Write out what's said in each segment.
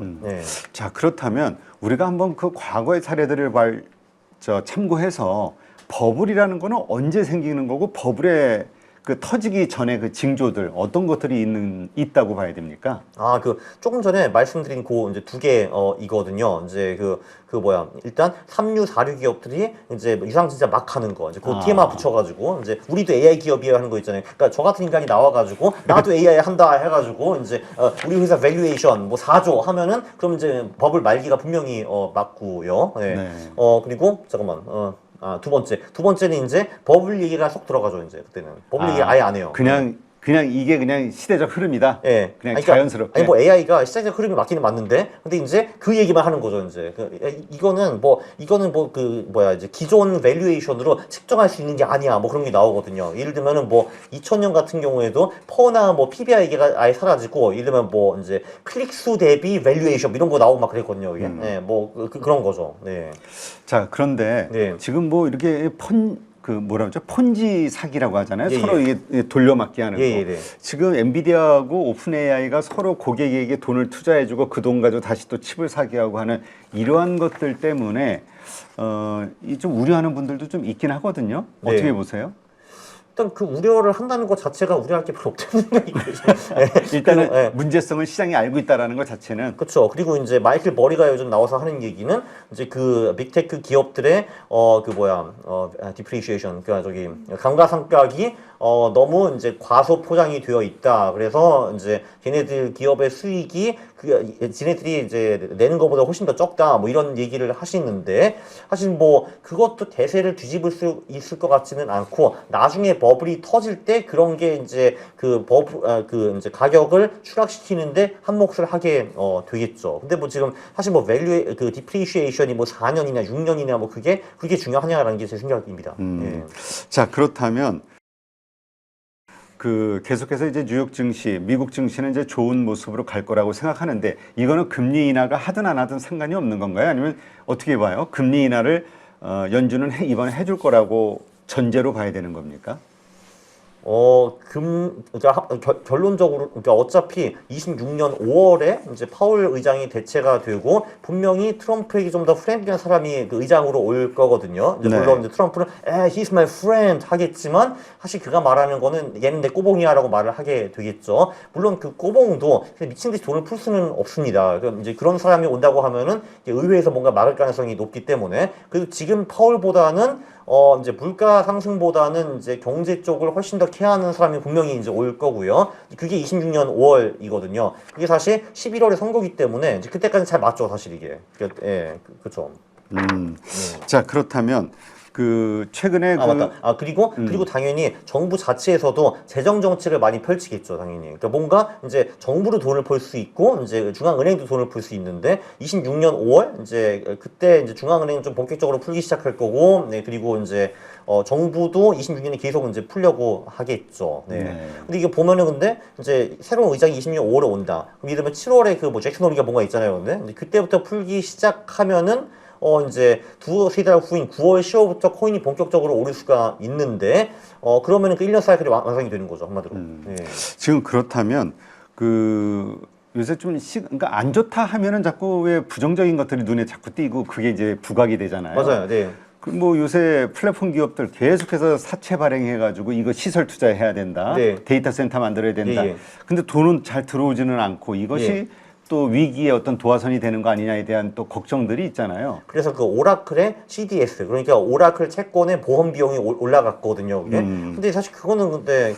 네. 자, 그렇다면 우리가 한번 그 과거의 사례들을 참고해서 버블이라는 거는 언제 생기는 거고 버블의 그 터지기 전에 그 징조들 어떤 것들이 있다고 봐야 됩니까? 아, 조금 전에 말씀드린 이제 두 개, 이거든요. 이제 일단 3류, 4류 기업들이 이제 유상증자 막 하는 거, 이제 TMR 붙여가지고, 이제 우리도 AI 기업이야 하는 거 있잖아요. 그러니까 저 같은 인간이 나와가지고, 나도 AI 한다 해가지고, 이제, 우리 회사 밸류에이션 뭐 4조 하면은, 그럼 이제 버블 말기가 분명히, 맞고요. 네. 네. 그리고, 잠깐만, 두 번째는 이제 버블 얘기가 쏙 들어가죠, 이제 그때는. 버블 얘기 아예 안 해요. 그냥 이게 그냥 시대적 흐름이다. 예. 그냥 그러니까, 자연스럽게. 아니 뭐 AI가 시장적 흐름이 맞기는 맞는데, 근데 이제 그 얘기만 하는 거죠, 이제. 이거는 이제 기존 밸류에이션으로 측정할 수 있는 게 아니야. 뭐 그런 게 나오거든요. 예를 들면은 2000년 같은 경우에도 퍼나 PBR 얘기가 아예 사라지고, 예를 들면 이제 클릭 수 대비 밸류에이션 이런 거 나오고 막 그랬거든요, 이게. 네, 그런 거죠. 네. 자, 그런데 네. 지금 이렇게 폰지 사기라고 하잖아요. 예, 서로 이게 돌려막기 하는 거. 네. 지금 엔비디아하고 오픈 AI가 서로 고객에게 돈을 투자해주고 그 돈 가지고 다시 또 칩을 사기하고 하는 이러한 것들 때문에 좀 우려하는 분들도 좀 있긴 하거든요. 네. 어떻게 보세요? 일단 그 우려를 한다는 것 자체가 우려할 게 별로 없다는 생각이 일단은 문제성을 시장이 알고 있다라는 것 자체는 그렇죠. 그리고 이제 마이클 버리가 요즘 나와서 하는 얘기는 이제 그 빅테크 기업들의 디프리시에이션 감가상각이 너무 이제 과소 포장이 되어 있다. 그래서 이제 걔네들 기업의 수익이 지네들이 이제 내는 것보다 훨씬 더 적다. 뭐 이런 얘기를 하시는데 사실 그것도 대세를 뒤집을 수 있을 것 같지는 않고 나중에 버블이 터질 때 그런 게 이제 이제 가격을 추락시키는데 한 몫을 하게 되겠죠. 근데 지금 사실 밸류 디프리시에이션이 4년이나 6년이나 그게 중요하냐라는 게 제 생각입니다. 예. 자, 그렇다면 계속해서 이제 뉴욕 증시, 미국 증시는 이제 좋은 모습으로 갈 거라고 생각하는데 이거는 금리 인하가 하든 안 하든 상관이 없는 건가요? 아니면 어떻게 봐요? 금리 인하를 연준은 이번에 해줄 거라고 전제로 봐야 되는 겁니까? 결론적으로, 어차피 26년 5월에 이제 파월 의장이 대체가 되고, 분명히 트럼프에게 좀 더 프렌드리한 사람이 의장으로 올 거거든요. 이제 물론 이제 트럼프는, he's my friend 하겠지만, 사실 그가 말하는 거는 얘는 내 꼬봉이야 라고 말을 하게 되겠죠. 물론 그 꼬봉도 미친 듯이 돈을 풀 수는 없습니다. 이제 그런 사람이 온다고 하면은, 의회에서 뭔가 막을 가능성이 높기 때문에, 그리고 지금 파월보다는 이제 물가 상승보다는 이제 경제 쪽을 훨씬 더 케어하는 사람이 분명히 이제 올 거고요. 그게 26년 5월이거든요. 그게 사실 11월에 선거기 때문에 이제 그때까지 잘 맞죠, 사실 이게. 그렇죠. 자, 그렇다면 최근에 맞다. 그리고 당연히 정부 자체에서도 재정 정책을 많이 펼치겠죠, 당연히. 그러니까 뭔가 이제 정부로 돈을 벌 수 있고 이제 중앙은행도 돈을 벌 수 있는데 26년 5월 이제 그때 이제 중앙은행은 좀 본격적으로 풀기 시작할 거고, 네, 그리고 이제 정부도 26년에 계속 이제 풀려고 하겠죠. 네. 근데 이게 보면은 근데 이제 새로운 의장이 26년 5월에 온다. 그럼 예를 들면 7월에 잭슨 홀리가 뭔가 있잖아요. 근데 그때부터 풀기 시작하면은 이제 두세 달 후인 9월, 10월부터 코인이 본격적으로 오를 수가 있는데, 그러면은 1년 사이클이 완성이 되는 거죠, 한마디로. 예. 지금 그렇다면, 요새 그러니까 안 좋다 하면은 자꾸 왜 부정적인 것들이 눈에 자꾸 띄고 그게 이제 부각이 되잖아요. 맞아요, 네. 요새 플랫폼 기업들 계속해서 사채 발행해가지고 이거 시설 투자해야 된다. 네. 데이터 센터 만들어야 된다. 예. 근데 돈은 잘 들어오지는 않고 이것이 또 위기의 어떤 도화선이 되는 거 아니냐에 대한 또 걱정들이 있잖아요. 그래서 오라클의 CDS, 그러니까 오라클 채권의 보험 비용이 올라갔거든요. 근데 사실 그거는 근데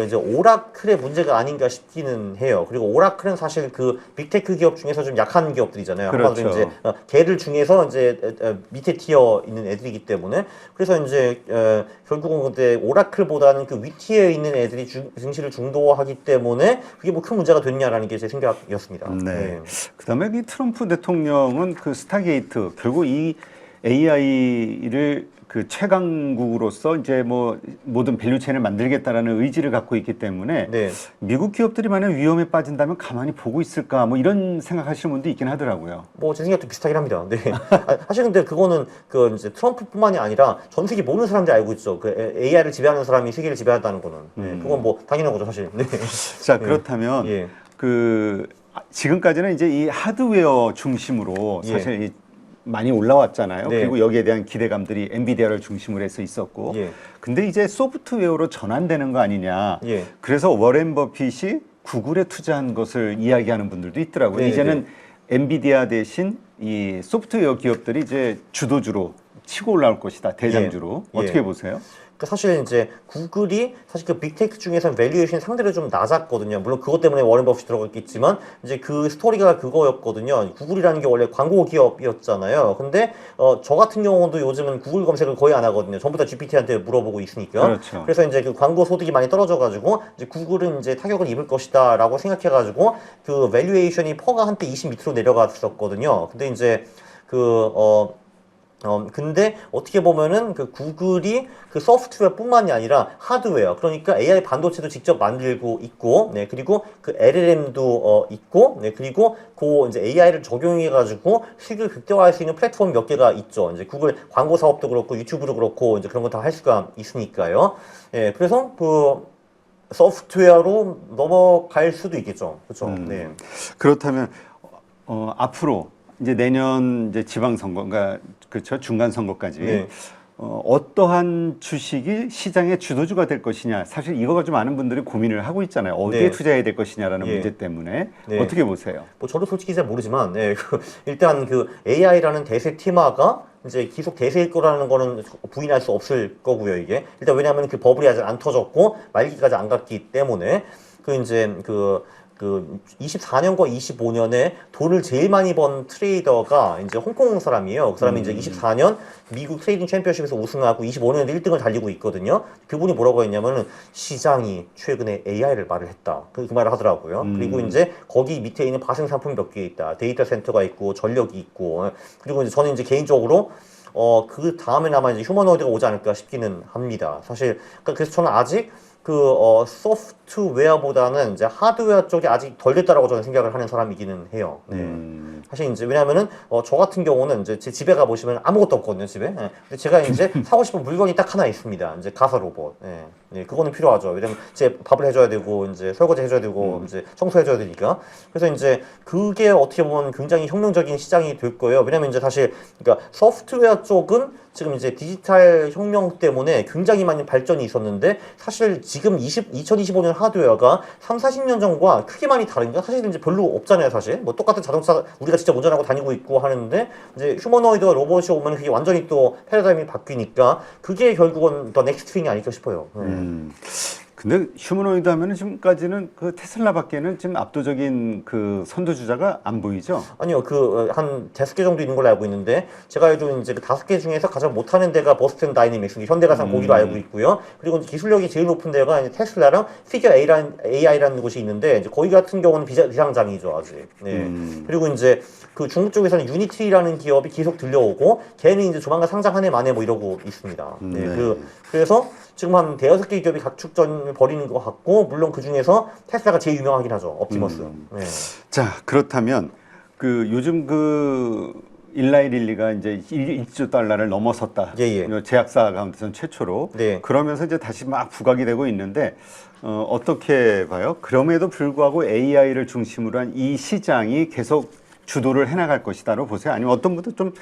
이제 오라클의 문제가 아닌가 싶기는 해요. 그리고 오라클은 사실 빅테크 기업 중에서 좀 약한 기업들이잖아요. 그렇죠. 이제 걔들 중에서 이제 밑에 티어 있는 애들이기 때문에 그래서 이제 결국은 근데 오라클보다는 윗티어에 있는 애들이 증시를 중도화하기 때문에 그게 큰 문제가 됐냐라는 게 제 생각이었습니다. 네. 그다음에 트럼프 대통령은 스타게이트 결국 이 AI를 최강국으로서 이제 모든 밸류체인을 만들겠다라는 의지를 갖고 있기 때문에 미국 기업들이 만약 위험에 빠진다면 가만히 보고 있을까 이런 생각하시는 분도 있긴 하더라고요. 제 생각도 비슷하긴 합니다. 네. 사실 근데 그거는 이제 트럼프뿐만이 아니라 전 세계 모든 사람들이 알고 있죠. AI를 지배하는 사람이 세계를 지배한다는 거는. 그건 당연한 거죠, 사실. 네. 자, 그렇다면 지금까지는 이제 이 하드웨어 중심으로 예. 사실 많이 올라왔잖아요. 네. 그리고 여기에 대한 기대감들이 엔비디아를 중심으로 해서 있었고. 예. 근데 이제 소프트웨어로 전환되는 거 아니냐. 예. 그래서 워렌 버핏이 구글에 투자한 것을 이야기하는 분들도 있더라고요. 네, 이제는 엔비디아 대신 이 소프트웨어 기업들이 이제 주도주로 치고 올라올 것이다. 대장주로. 예. 어떻게 예. 보세요? 사실 이제 구글이 사실 그 빅테크 중에서는 밸류에이션이 상대로 좀 낮았거든요. 물론 그것 때문에 워렌 버핏이 들어갔겠지만 이제 그 스토리가 그거였거든요. 구글이라는 게 원래 광고 기업이었잖아요. 근데 저 같은 경우도 요즘은 구글 검색을 거의 안 하거든요. 전부 다 GPT한테 물어보고 있으니까. 그렇죠. 그래서 이제 그 광고 소득이 많이 떨어져가지고 이제 구글은 이제 타격을 입을 것이다라고 생각해가지고 그 밸류에이션이 퍼가 한때 20 밑으로 내려갔었거든요. 근데 이제 근데 어떻게 보면은 그 구글이 그 소프트웨어뿐만이 아니라 하드웨어, 그러니까 AI 반도체도 직접 만들고 있고, 네, 그리고 그 LLM도 있고, 네, 그리고 그 이제 AI를 적용해가지고 수익을 극대화할 수 있는 플랫폼 몇 개가 있죠. 이제 구글 광고 사업도 그렇고 유튜브도 그렇고 이제 그런 거 다 할 수가 있으니까요. 예, 그래서 그 소프트웨어로 넘어갈 수도 있겠죠. 그렇죠. 네. 그렇다면 앞으로 이제 내년 이제 지방선거, 그러니까 그렇죠, 중간 선거까지 네. 어떠한 주식이 시장의 주도주가 될 것이냐, 사실 이거가 좀 많은 분들이 고민을 하고 있잖아요. 어디에 네. 투자해야 될 것이냐라는 예. 문제 때문에 네. 어떻게 보세요? 뭐 저도 솔직히 잘 모르지만 일단 그 AI라는 대세 테마가 이제 계속 대세일 거라는 거는 부인할 수 없을 거고요. 이게 일단 왜냐하면 그 버블이 아직 안 터졌고 말기까지 안 갔기 때문에 그 이제 그 24년과 25년에 돈을 제일 많이 번 트레이더가 이제 홍콩 사람이에요. 그 사람이 이제 24년 미국 트레이딩 챔피언십에서 우승하고 25년에 1등을 달리고 있거든요. 그분이 뭐라고 했냐면은 시장이 최근에 AI를 말을 했다. 그 말을 하더라고요. 그리고 이제 거기 밑에 있는 파생 상품이 몇 개 있다. 데이터 센터가 있고 전력이 있고 그리고 이제 저는 이제 개인적으로 그 다음에 아마 이제 휴머노이드가 오지 않을까 싶기는 합니다. 사실 그래서 저는 아직 소프트웨어보다는 이제 하드웨어 쪽이 아직 덜 됐다라고 저는 생각을 하는 사람이기는 해요. 네. 사실 이제 왜냐면은 저 같은 경우는 이제 제 집에 가 보시면 아무것도 없거든요, 집에. 네. 근데 제가 이제 사고 싶은 물건이 딱 하나 있습니다. 이제 가사 로봇. 네. 네, 그거는 필요하죠. 왜냐면 제 밥을 해줘야 되고 이제 설거지 해줘야 되고 이제 청소해줘야 되니까. 그래서 이제 그게 어떻게 보면 굉장히 혁명적인 시장이 될 거예요. 왜냐면 이제 사실 그러니까 소프트웨어 쪽은 지금 이제 디지털 혁명 때문에 굉장히 많은 발전이 있었는데 사실 지금 2025년 하드웨어가 3, 40년 전과 크게 많이 다른가? 사실 이제 별로 없잖아요, 사실. 뭐 똑같은 자동차 우리가 진짜 운전하고 다니고 있고 하는데 이제 휴머노이드와 로봇이 오면 그게 완전히 또 패러다임이 바뀌니까 그게 결국은 더 넥스트 윙이 아닐까 싶어요. 네. 근데 휴머노이드 하면은 지금까지는 그 테슬라밖에는 지금 압도적인 그 선두주자가 안 보이죠? 아니요, 한 5개 정도 있는 걸로 알고 있는데, 제가 알기로 이제 그 5개 중에서 가장 못하는 데가 버스턴 다이내믹스, 현대가상 거기로 알고 있고요. 그리고 이제 기술력이 제일 높은 데가 이제 테슬라랑 피겨 AI라는 곳이 있는데, 이제 거기 같은 경우는 비상장이죠, 아직. 네. 그리고 이제 그 중국 쪽에서는 유니티라는 기업이 계속 들려오고, 걔는 이제 조만간 상장 한 해 만에 뭐 이러고 있습니다. 네. 네. 그래서 지금 한 5개 기업이 각축전을 벌이는 것 같고, 물론 그 중에서 테슬라가 제일 유명하긴 하죠, 옵티머스. 네. 자, 그렇다면 그 요즘 그 일라이 릴리가 이제 1조 달러를 넘어섰다. 예, 예. 제약사 가운데서는 최초로. 네. 그러면서 이제 다시 막 부각이 되고 있는데 어떻게 봐요? 그럼에도 불구하고 AI를 중심으로 한 이 시장이 계속 주도를 해나갈 것이다로 보세요? 아니면 어떤 분도 좀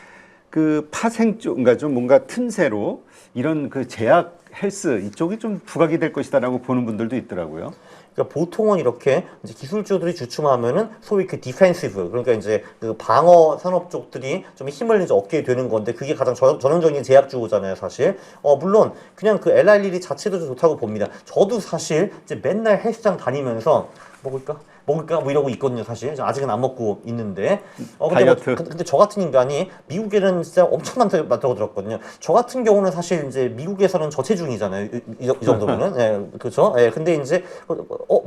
그 파생 쪽, 그러니까 좀 뭔가 틈새로 이런 그 제약 헬스 이쪽이 좀 부각이 될 것이다라고 보는 분들도 있더라고요. 그러니까 보통은 이렇게 이제 기술주들이 주춤하면은 소위 그 디펜시브, 그러니까 이제 그 방어 산업 쪽들이 좀 힘을 이제 얻게 되는 건데 그게 가장 전형적인 제약주잖아요, 사실. 물론 그냥 그 LR릴이 자체도 좋다고 봅니다. 저도 사실 이제 맨날 헬스장 다니면서 먹을까 뭐 이러고 있거든요, 사실. 아직은 안 먹고 있는데. 근데 다이어트. 근데 저 같은 인간이 미국에는 진짜 엄청 많다고 들었거든요. 저 같은 경우는 사실 이제 미국에서는 저체중이잖아요. 이 정도면은. 예, 그렇죠. 예, 근데 이제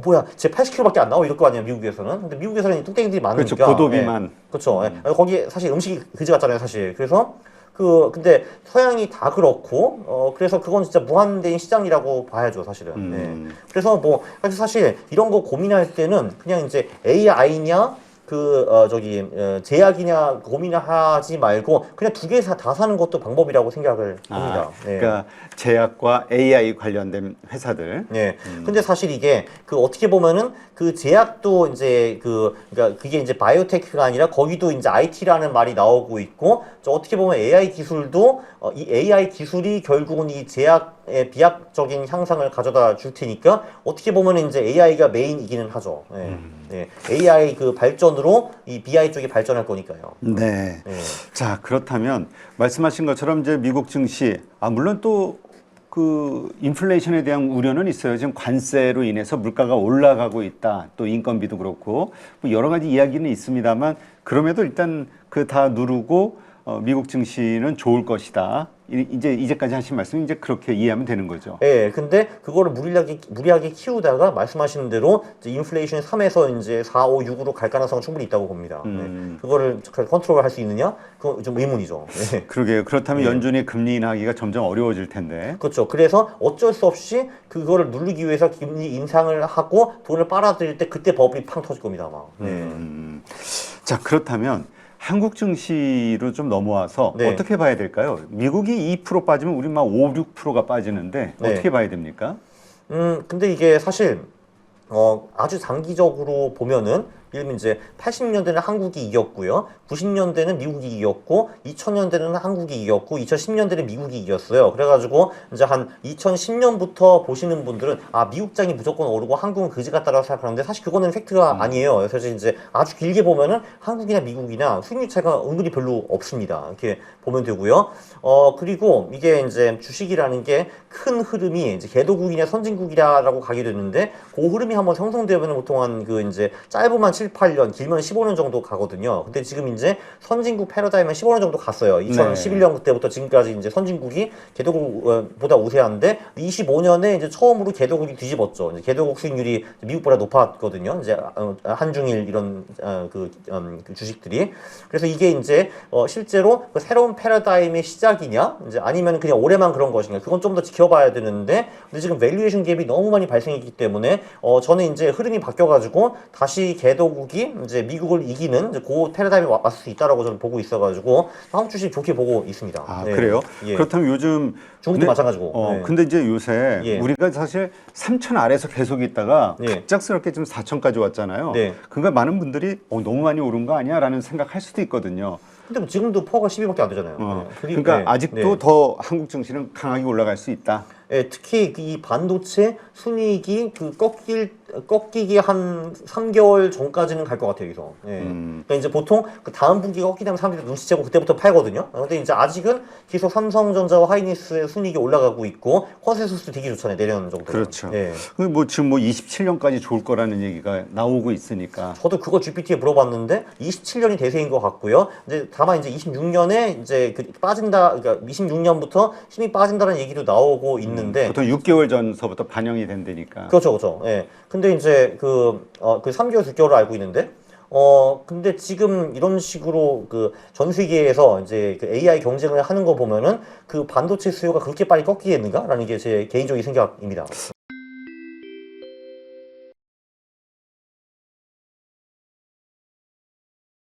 뭐야, 제 80kg밖에 안 나와 이럴 거 아니에요, 미국에서는. 근데 미국에서는 뚱땡이들이 많으니까. 그렇죠. 고도비만. 예, 그렇죠. 예. 거기 사실 음식이 그지 같잖아요, 사실. 그래서 근데 서양이 다 그렇고, 그래서 그건 진짜 무한대인 시장이라고 봐야죠, 사실은. 네. 그래서 사실 이런 거 고민할 때는 그냥 이제 AI냐, 제약이냐 고민하지 말고 그냥 두 개 다 사는 것도 방법이라고 생각을 합니다. 네. 그러니까 제약과 AI 관련된 회사들. 네. 근데 사실 이게 어떻게 보면은 그 제약도 이제 그러니까 그게 이제 바이오테크가 아니라 거기도 이제 IT라는 말이 나오고 있고 어떻게 보면 AI 기술도 이 AI 기술이 결국은 이 제약의 비약적인 향상을 가져다 줄 테니까 어떻게 보면 이제 AI가 메인이기는 하죠. 네. 네. AI 그 발전으로 이 BI 쪽이 발전할 거니까요. 네. 네. 자, 그렇다면 말씀하신 것처럼 이제 미국 증시, 물론 또 그 인플레이션에 대한 우려는 있어요. 지금 관세로 인해서 물가가 올라가고 있다. 또 인건비도 그렇고 뭐 여러 가지 이야기는 있습니다만 그럼에도 일단 그 다 누르고 미국 증시는 좋을 것이다. 이제까지 하신 말씀 이제 그렇게 이해하면 되는 거죠. 예, 근데 그거를 무리하게 키우다가 말씀하시는 대로 이제 인플레이션이 3에서 이제 4, 5, 6으로 갈 가능성은 충분히 있다고 봅니다. 네. 그거를 컨트롤할 수 있느냐? 그건 좀 의문이죠. 네. 그러게요. 그렇다면 연준이 금리 인하하기가 점점 어려워질 텐데. 그렇죠. 그래서 어쩔 수 없이 그거를 누르기 위해서 금리 인상을 하고 돈을 빨아들일 때 그때 버블이 팡 터질 겁니다, 아마. 네. 자, 그렇다면 한국 증시로 좀 넘어와서 네. 어떻게 봐야 될까요? 미국이 2% 빠지면 우리 막 5, 6%가 빠지는데 네. 어떻게 봐야 됩니까? 근데 이게 사실 아주 장기적으로 보면은 예를 들면 이제 80년대는 한국이 이겼고요. 90년대는 미국이 이겼고 2000년대는 한국이 이겼고 2010년대는 미국이 이겼어요. 그래가지고 이제 한 2010년부터 보시는 분들은 미국장이 무조건 오르고 한국은 그지 같다라고 생각하는데 사실 그거는 팩트가 아니에요. 그래서 이제 아주 길게 보면은 한국이나 미국이나 수익률 차이가 은근히 별로 없습니다. 이렇게 보면 되고요. 그리고 이게 이제 주식이라는 게 큰 흐름이 이제 개도국이냐 선진국이라고 가게 되는데 그 흐름이 한번 형성되면 보통 한 이제 짧으면 7, 8년, 길면 15년 정도 가거든요. 근데 지금 이제 선진국 패러다임은 15년 정도 갔어요. 2011년 그때부터 지금까지 이제 선진국이 개도국보다 우세한데 25년에 이제 처음으로 개도국이 뒤집었죠. 이제 개도국 수익률이 미국보다 높았거든요. 이제 한중일 이런 그 주식들이. 그래서 이게 이제 실제로 그 새로운 패러다임의 시작이냐, 이제 아니면 그냥 올해만 그런 것인가, 그건 좀 더 지켜봐야 되는데, 근데 지금 밸류에이션 갭이 너무 많이 발생했기 때문에 저는 이제 흐름이 바뀌어가지고 다시 개도국이 이제 미국을 이기는 이제 그 패러다임이 왔을 수 있다라고 저는 보고 있어가지고 한국 주식 좋게 보고 있습니다. 네. 그래요? 예. 그렇다면 요즘 중국도 마찬가지고. 네. 근데 이제 요새 예. 우리가 사실 3천 아래서 계속 있다가 예. 갑작스럽게 지금 4천까지 왔잖아요. 네. 그러니까 많은 분들이 너무 많이 오른 거 아니야? 라는 생각할 수도 있거든요. 근데 뭐 지금도 퍼가 10위밖에 안 되잖아요. 네. 그러니까 네. 아직도 네. 더 한국 증시는 강하게 올라갈 수 있다. 예, 특히 이 반도체 순이익이 꺾이기 한 3개월 전까지는 갈 것 같아요, 여기서. 예. 그러니까 이제 보통 그 다음 분기가 꺾이면 사람들이 눈치채고 그때부터 팔거든요. 근데 이제 아직은 계속 삼성전자와 하이닉스의 순이익이 올라가고 있고, 허세수도 되게 좋잖아요, 내년 정도. 그렇죠. 예. 뭐 지금 뭐 27년까지 좋을 거라는 얘기가 나오고 있으니까. 저도 그거 GPT에 물어봤는데 27년이 대세인 것 같고요. 이제 다만 이제 26년에 이제 빠진다, 그러니까 26년부터 힘이 빠진다는 얘기도 나오고 있는데. 보통 6개월 전서부터 반영이 된다니까. 그렇죠, 그렇죠. 예. 근데 이제 그 3개월, 6개월을 알고 있는데, 근데 지금 이런 식으로 전 세계에서 이제 AI 경쟁을 하는 거 보면은 그 반도체 수요가 그렇게 빨리 꺾이겠는가라는 게 제 개인적인 생각입니다.